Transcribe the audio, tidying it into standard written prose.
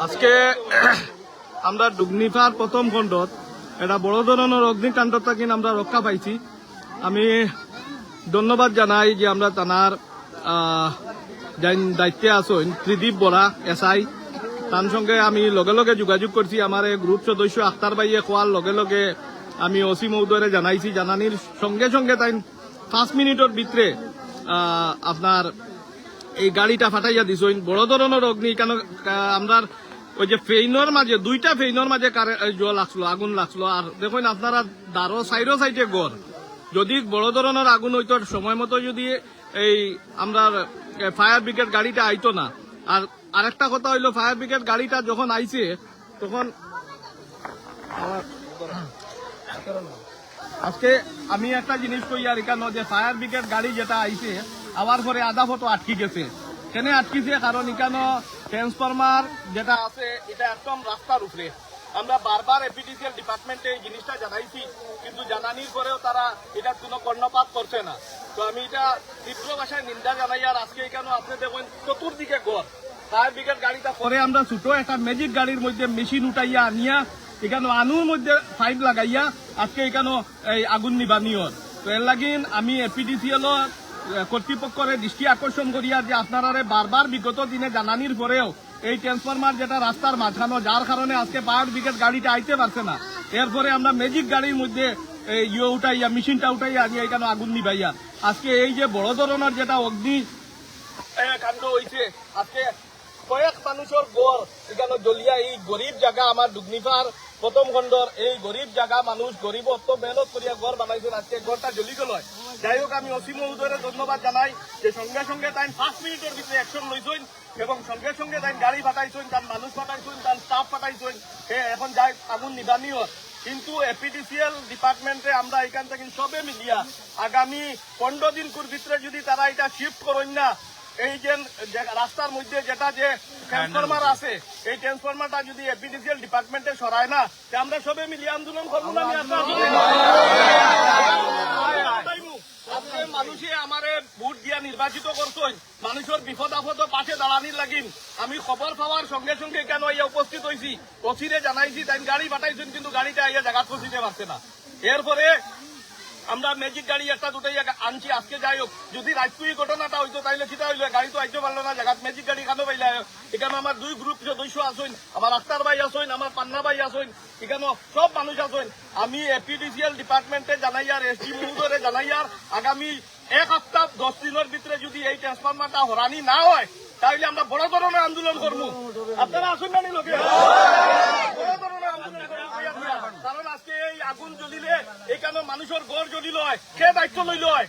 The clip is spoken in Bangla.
আজকে আমরা ডুগনিফার প্রথম খণ্ডত এটা বড় ধরনের অগ্নিকাণ্ড থেকে আমরা রক্ষা পাইছি। আমি ধন্যবাদ জানাই যে আমরা থানার দায়িত্বে আছেন ত্রিদীপ বরা এসআই, তার সঙ্গে আমি লগে লগে যোগাযোগ করছি। আমার গ্রুপ সদস্য আখতার ভাইয়ে কোয়ার লগে লগে আমি ওসি মহোদয়ে জানাইছি। জানানির সঙ্গে সঙ্গে তাই 5 মিনিটের ভিতরে আপনার এই গাড়িটা ফাটাইয়া দিছেন। বড় ধরনের অগ্নি, কেন আমরা ওই যে ফেইনর মাঝে দুইটা ফেইনর মাঝে জল লাগলো, আগুন লাগলো। আর দেখুন আপনারা দারো সাইডো সাইডে গড়, যদি বড় ধরনের আগুন হইতো সময় মতো যদি এই আমরা ফায়ার ব্রিগেড গাড়িটা আইতো না। আর আরেকটা কথা হইলো, ফায়ার ব্রিগেড গাড়িটা যখন আইছে তখন আজকে আমি একটা জিনিস কই আর এখানে যে ফায়ার ব্রিগেড গাড়ি যেটা আইছে আবার পরে আধা ফটো আটকি গেছে। কেন আটকিছে? কারণ এখানে ট্রান্সফরমার যেটা আছে এটা একদম রাস্তার উপরে। আমরা বারবার এপিডিসিএল ডিপার্টমেন্টে এই জিনিসটা জানাইছি, কিন্তু জানানির পরেও তারা এটা কোনো কর্ণপাত করছে না। তো আমি এটা তীব্র ভাষায় নিন্দা জানাই। আর আজকে এখানে আপনি দেখুন চতুর্দিকে গড়। ফায়ার ব্রিগেড গাড়িটা পরে আমরা ছোট একটা ম্যাজিক গাড়ির মধ্যে মেশিন উঠাইয়া আনিয়া এখানে আনুর মধ্যে পাইপ লাগাইয়া আজকে এখানে এই আগুন নিবানিয়র। তো এর লাগিন আমি এপিডিসিএল কর্তৃপক্ষের দৃষ্টি আকর্ষণ করিয়া যে আপনারা বারবার বিগত দিনে জানানির পরেও এই ট্রান্সফরমার যেটা রাস্তার মাঝখানো, যার কারণে আজকে ফায়ার ব্রিগেড গাড়িটা আইতে পারছে না। এরপরে আমরা ম্যাজিক গাড়ির মধ্যে উঠাইয়া মেশিনটা উঠাইয়া আনিয়া এখানে আগুন নিবাইয়া আজকে এই যে বড় ধরনের যেটা অগ্নি কাণ্ড হয়েছে, আজকে কয়েক মানুষের গড় এখানে জ্বলিয়া এই গরিব জায়গা আমার ডুগনিফার প্রথম খণ্ডর এই গরিব জায়গা মানুষ গরিব অত মেহনত করিয়া ঘর বানাইছেন, আজকে ঘরটা জ্বলি গেল। যাই হোক, আমি অসীম মহোদয়ের ধন্যবাদ জানাই যে সঙ্গে সঙ্গে তাই 5 মিনিটের ভিতরে অ্যাকশন লইছেন এবং সঙ্গে সঙ্গে তাই গাড়ি পাঠাইছেন, তার মানুষ পাঠাইছেন, তার স্টাফ পাঠাইছেন। এখন যাই আগুন নিবানিও। কিন্তু এপিডিসিএল ডিপার্টমেন্টে আমরা এখান থেকে সবে মিলিয়া আগামী 15 দিন ভিতরে যদি তারা এটা শিফট করেন না, এই যে রাস্তার মধ্যে যেটা যে ট্রান্সফরমার আছে এই ট্রান্সফরমারটা যদি এপিডিসিএল ডিপার্টমেন্টে সরায় না, আমরা সবে মিলিয়ে আন্দোলন করবো না। মানুষে আমারে ভোট দিয়া নির্বাচিত করছেন, মানুষের বিপদ আপদ পাশে দাঁড়ানির লাগিন আমি খবর পাওয়ার সঙ্গে সঙ্গে কেন ইয়া উপস্থিত হয়েছি, ওসিরে জানাইছি, তাই গাড়ি পাঠাইছেন, কিন্তু গাড়িটা ইয়া জায়গা পৌঁছিতে পারছে না। এরপরে আমরা ম্যাজিক গাড়ি একটা দুটাই আনছি। আজকে যাই হোক, যদি রাজকুই ঘটনাটা হইতো তাইলে সেটা হইলো গাড়ি তো আইতে পারলো না, জায়গা ম্যাজিক গাড়ি কেন পাইলে। এখানে আমার 2 গ্রুপ সদস্য আছেন, আমার আক্তার ভাই আছেন, আমার পান্না ভাই আছেন, এখানে সব মানুষ আছেন। আমি এপিডিসিএল ডিপার্টমেন্টে জানাই আর এসডি মহোদয়ে জানাই আর আগামী 1 সপ্তাহ 10 দিনের ভিতরে যদি এই ট্রান্সফরমারটা হরানি না হয় তাহলে আমরা বড় ধরনের আন্দোলন করবো। আপনারা আসুন না লোকে, বড় ধরনের আন্দোলন করবো। কারণ আজকে এই আগুন জ্বলিলে এখানে মানুষের ঘর জ্বলিল হয়, কে দায়িত্ব লইল হয়?